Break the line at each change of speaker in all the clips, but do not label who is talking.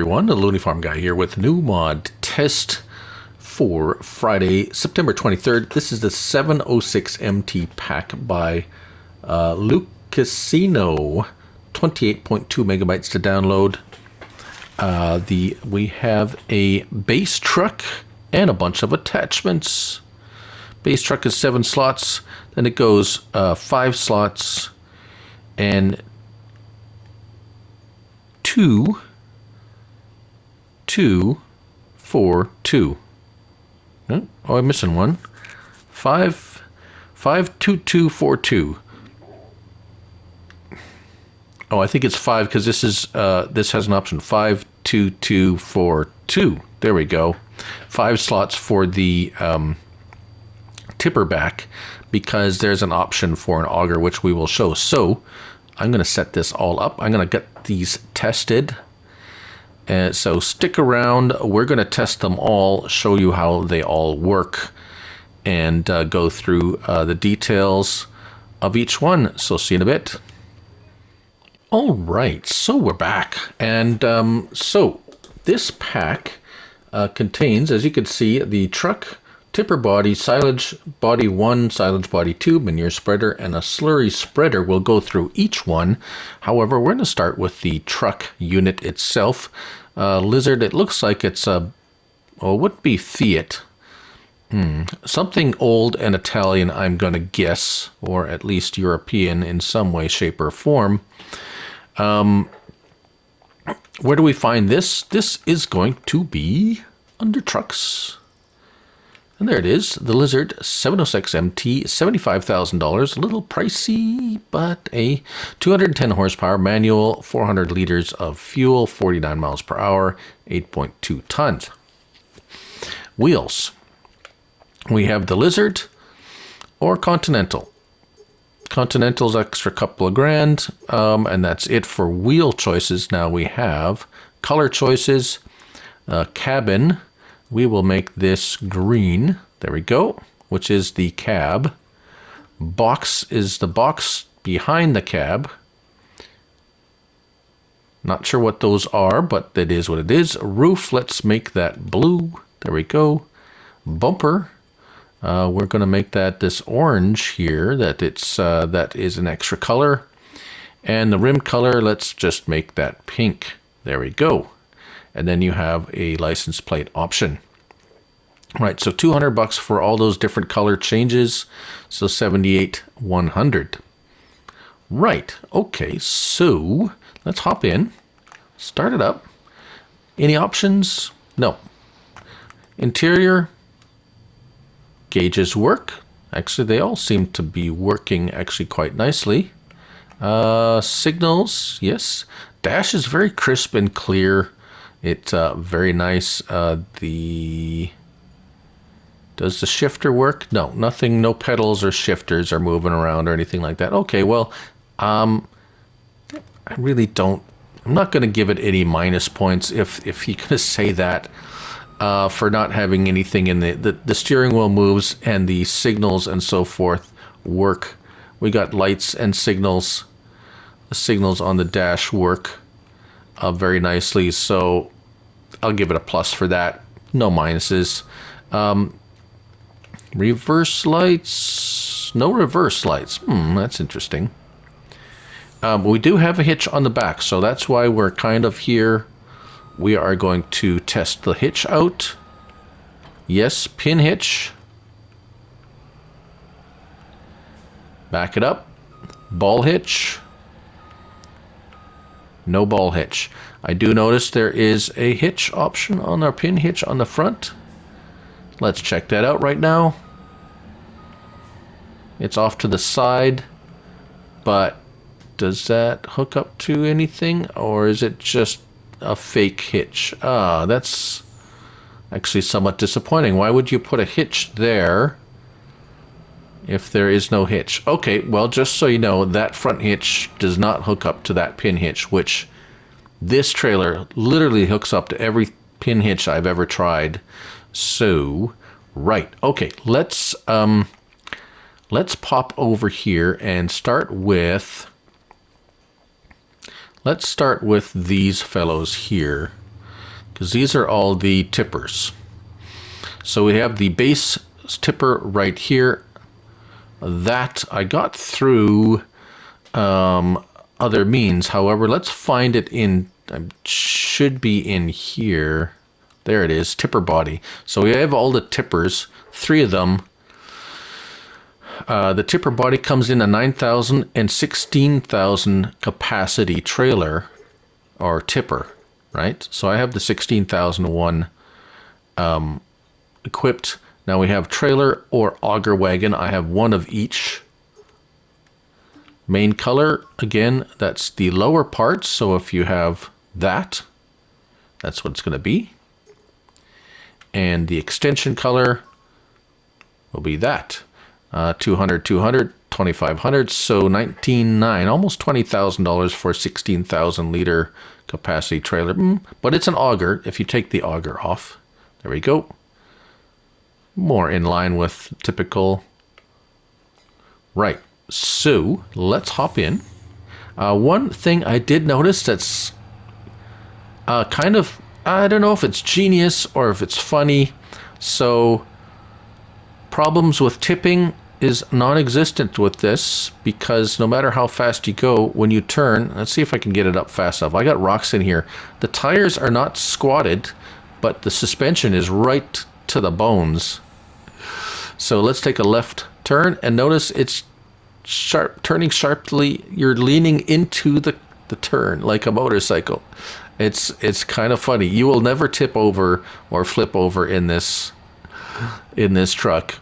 everyone, the Looney Farm guy here with new mod test for Friday, September 23rd. This is the 706 MT pack by Lukasino, 28.2 megabytes to download. We have a base truck and a bunch of attachments. Base truck is 7 slots, then it goes 5 slots and 2, 4, 2. Oh, I'm missing one. 5, 5, 2, 2, 4, 2. Oh, I think it's 5 because this is this has an option 5, 2, 2, 4, 2. There we go. 5 slots for the tipper back because there's an option for an auger which we will show. So I'm going to set this all up. I'm going to get these tested. So stick around. We're going to test them all, show you how they all work, and go through the details of each one. So see you in a bit. All right, so we're back. And so this pack contains, as you can see, the truck, tipper body, silage body 1, silage body 2, manure spreader, and a slurry spreader. We'll go through each one. However, we're going to start with the truck unit itself. Lizard, it looks like it's a, well, it would be Fiat. Something old and Italian, I'm going to guess, or at least European in some way, shape, or form. Where do we find this? This is going to be under trucks. And there it is, the Lizard 706 MT, $75,000, a little pricey, but a 210 horsepower manual, 400 liters of fuel, 49 miles per hour, 8.2 tons. Wheels. We have the Lizard or Continental. Continental's extra couple of grand, and that's it for wheel choices. Now we have color choices, cabin. We will make this green. There we go, which is the cab. Box is the box behind the cab. Not sure what those are, but it is what it is. Roof, let's make that blue. There we go. Bumper. We're going to make that this orange here. That is an extra color. And the rim color, let's just make that pink. There we go. And then you have a license plate option. Right, so $200 for all those different color changes. So $78,100. Right, okay, so let's hop in. Start it up. Any options? No. Interior. Gauges work. Actually, they all seem to be working actually quite nicely. Signals, yes. Dash is very crisp and clear. It's very nice. Does the shifter work? No, nothing. No pedals or shifters are moving around or anything like that. Okay, well, I really don't. I'm not going to give it any minus points if you're going to say that for not having anything in the steering wheel moves and the signals and so forth work. We got lights and signals. The signals on the dash work very nicely, so I'll give it a plus for that. No minuses. Reverse lights, no reverse lights. That's interesting. We do have a hitch on the back, so that's why we're kind of here. We are going to test the hitch out. Yes, pin hitch. Back it up. Ball hitch. No ball hitch. I do notice there is a hitch option on our pin hitch on the front. Let's check that out right now. It's off to the side, but does that hook up to anything, or is it just a fake hitch? That's actually somewhat disappointing. Why would you put a hitch there if there is no hitch? Okay, well, just so you know, that front hitch does not hook up to that pin hitch, which this trailer literally hooks up to every pin hitch I've ever tried. So, right. Okay, let's pop over here and start with, let's start with these fellows here. because these are all the tippers. So we have the base tipper right here. That I got through other means. However, let's find it in, should be in here. There it is, tipper body. So we have all the tippers, 3 of them. The tipper body comes in a 9,000 and 16,000 capacity trailer or tipper, right? So I have the 16,001 equipped. Now we have trailer or auger wagon. I have one of each. Main color, again, that's the lower part. So if you have that, that's what it's going to be. And the extension color will be that. 200, 200, 2,500, so $19,900, almost $20,000 for a 16,000 liter capacity trailer. But it's an auger if you take the auger off. There we go. More in line with typical. Right, so let's hop in. One thing I did notice that's kind of, I don't know if it's genius or if it's funny. So problems with tipping is non-existent with this, because no matter how fast you go, when you turn, let's see if I can get it up fast enough. I got rocks in here. The tires are not squatted, but the suspension is right to the bones. So let's take a left turn and notice it's sharp, turning sharply. You're leaning into the turn like a motorcycle. It's kind of funny. You will never tip over or flip over in this truck.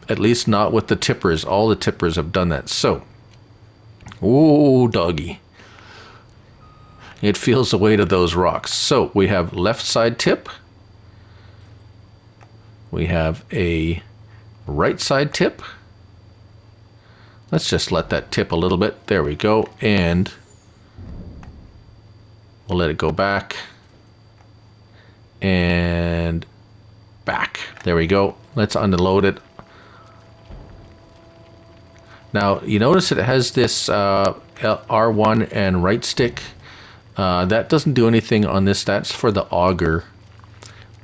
At least not with the tippers. All the tippers have done that. So, ooh, doggy. It feels the weight of those rocks. So we have left side tip. We have a right side tip. Let's just let that tip a little bit. There we go. And we'll let it go back. And back. There we go. Let's unload it. Now, you notice it has this R1 and right stick. That doesn't do anything on this. That's for the auger.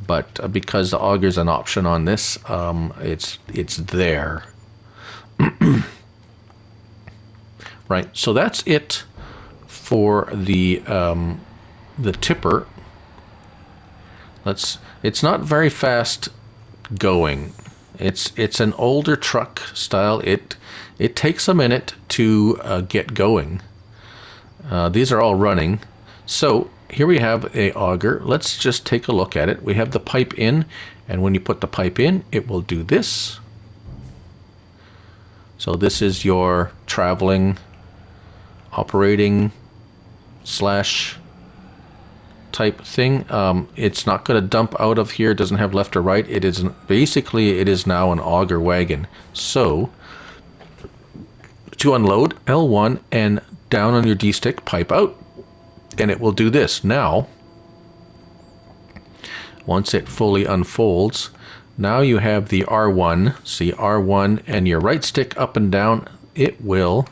But because the auger is an option on this, it's there. Right, so that's it for the tipper. It's not very fast going. It's an older truck style. It takes a minute to get going. These are all running. So here we have a auger. Let's just take a look at it. We have the pipe in, and when you put the pipe in, it will do this. So this is your traveling, operating slash type thing. It's not going to dump out of here. It doesn't have left or right. It is basically, it is now an auger wagon. So to unload, L1 and down on your D stick, pipe out, and it will do this. Now, once it fully unfolds, now you have the R1. See, R1 and your right stick up and down. It will,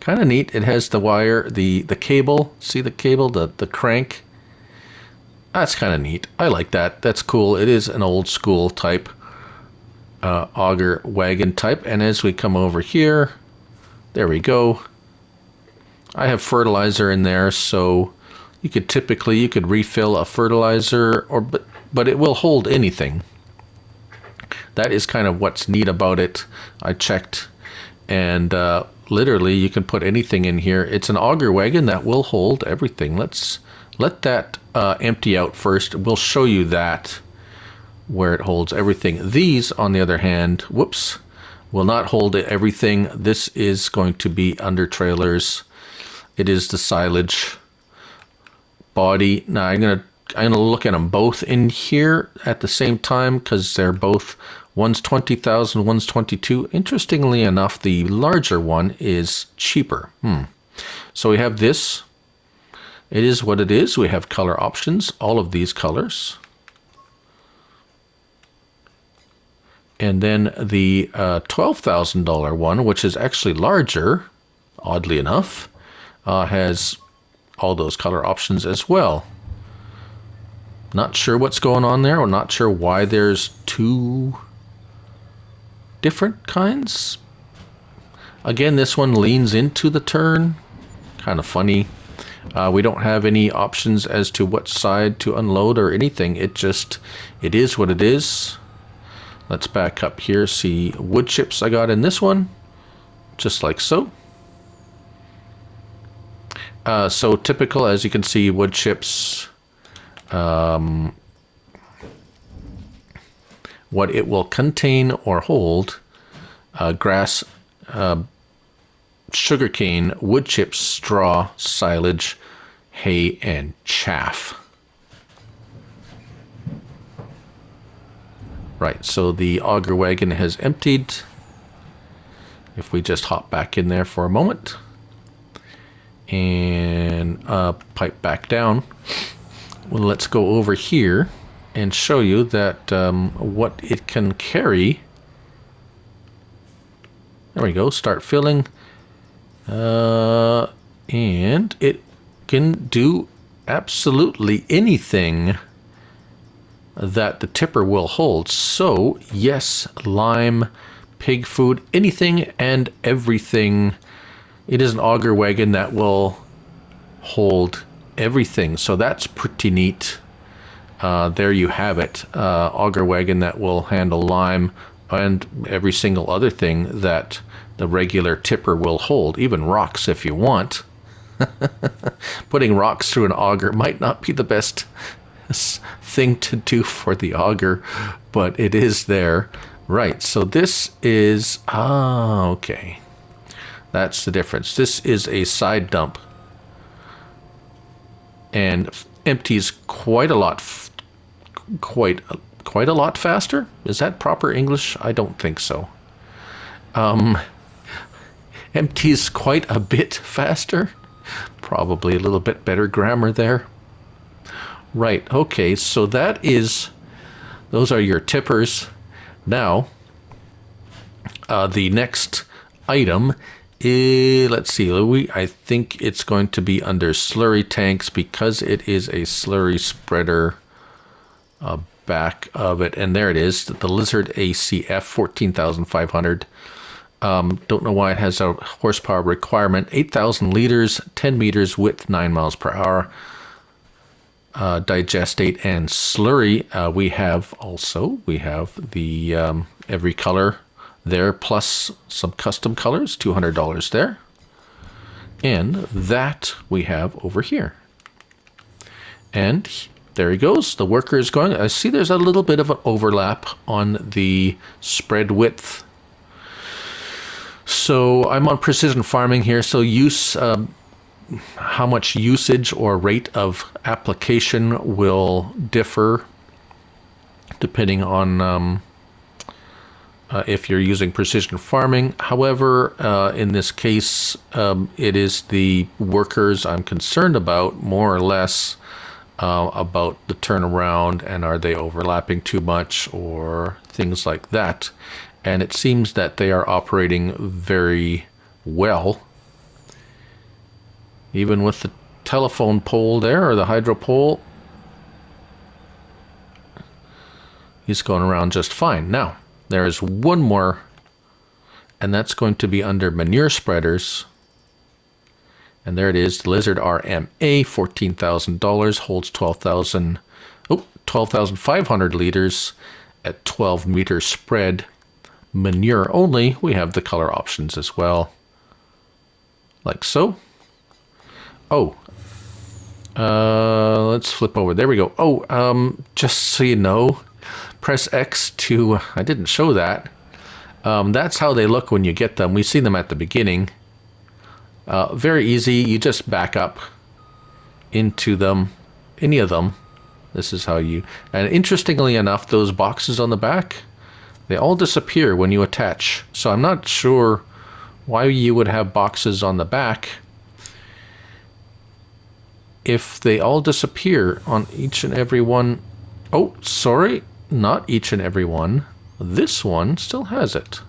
kind of neat. It has the wire, the cable. See the cable, the crank. That's kind of neat. I like that. That's cool. It is an old school type auger wagon type. And as we come over here, there we go. I have fertilizer in there, so you could refill a fertilizer, but it will hold anything. That is kind of what's neat about it. I checked, and literally you can put anything in here. It's an auger wagon that will hold everything. Let's let that empty out first. We'll show you that, where it holds everything. These, on the other hand, whoops, will not hold everything. This is going to be under trailers. It is the silage body. Now I'm gonna look at them both in here at the same time, because they're both, one's 20,000, one's 22. Interestingly enough, the larger one is cheaper. So we have this. It is what it is. We have color options, all of these colors. And then the $12,000 one, which is actually larger, oddly enough, has all those color options as well. Not sure what's going on there, or not sure why there's two different kinds. Again, this one leans into the turn. Kind of funny. We don't have any options as to what side to unload or anything. It is what it is. Let's back up here, see wood chips I got in this one. Just like so. So typical, as you can see, wood chips. What it will contain or hold: grass, sugarcane, wood chips, straw, silage, hay, and chaff. Right, so the auger wagon has emptied. If we just hop back in there for a moment and pipe back down, well, let's go over here and show you that what it can carry. There we go, start filling. And it can do absolutely anything that the tipper will hold. So yes, lime, pig food, anything and everything. It is an auger wagon that will hold everything. So that's pretty neat. There you have it. Auger wagon that will handle lime and every single other thing that the regular tipper will hold, even rocks if you want. Putting rocks through an auger might not be the best thing to do for the auger, but it is there. Right, so this is, okay. That's the difference. This is a side dump and empties quite a lot, quite a lot faster. Is that proper English? I don't think so. Empties quite a bit faster. Probably a little bit better grammar there. Right, okay, so those are your tippers. Now, the next item is, let's see, I think it's going to be under slurry tanks because it is a slurry spreader back of it. And there it is, the Lizard ACF 14,500. Don't know why it has a horsepower requirement. 8,000 liters, 10 meters width, 9 miles per hour. Digestate and slurry. We have the every color there, plus some custom colors, $200 there. And that we have over here. And there he goes. The worker is going. I see there's a little bit of an overlap on the spread width. So I'm on precision farming here. So how much usage or rate of application will differ depending on if you're using precision farming. However, in this case, it is the workers I'm concerned about, more or less, about the turnaround and are they overlapping too much or things like that. And it seems that they are operating very well. Even with the telephone pole there, or the hydro pole, he's going around just fine. Now, there is one more, and that's going to be under manure spreaders. And there it is, the Lizard RMA, $14,000, holds 12,500 liters at 12 meter spread. Manure only. We have the color options as well, like so. Oh, let's flip over. There we go. Oh, just so you know, press X to, I didn't show that. That's how they look when you get them. We see them at the beginning. Very easy. You just back up into them, any of them. This is how you, and interestingly enough, those boxes on the back, they all disappear when you attach. So I'm not sure why you would have boxes on the back if they all disappear on each and every one. Oh, sorry, not each and every one. This one still has it.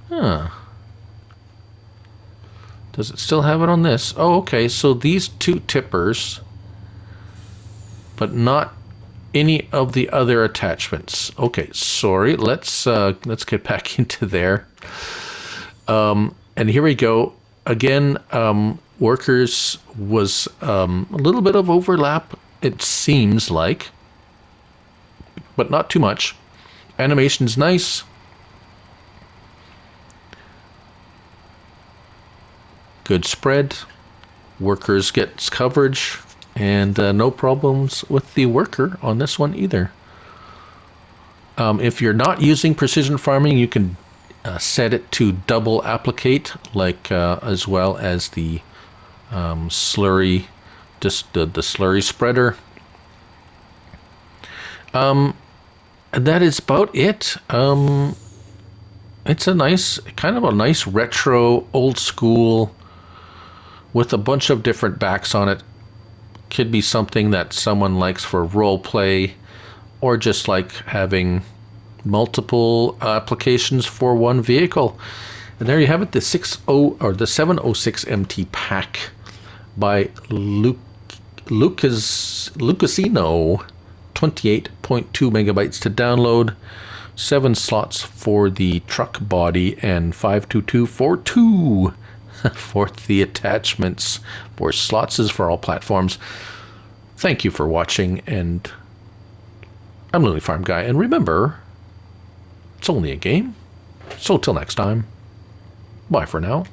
Huh. Does it still have it on this? Oh, okay, so these two tippers but not any of the other attachments. Okay, sorry. Let's get back into there. And here we go. Again, workers was a little bit of overlap, it seems like, but not too much. Animation's nice. Good spread. Workers gets coverage, and no problems with the worker on this one either. If you're not using precision farming, you can set it to double applicate, like as well as the slurry, just the slurry spreader. And that is about it. It's a nice, kind of a nice retro, old school, with a bunch of different backs on it. Could be something that someone likes for role play, or just like having multiple applications for one vehicle. And there you have it, the 706 MT pack by Lukasino. 28.2 megabytes to download, 7 slots for the truck body, and 52242 for the attachments. 4 slots is for all platforms. Thank you for watching, and I'm Lily Farm Guy, and remember, it's only a game. So till next time, bye for now.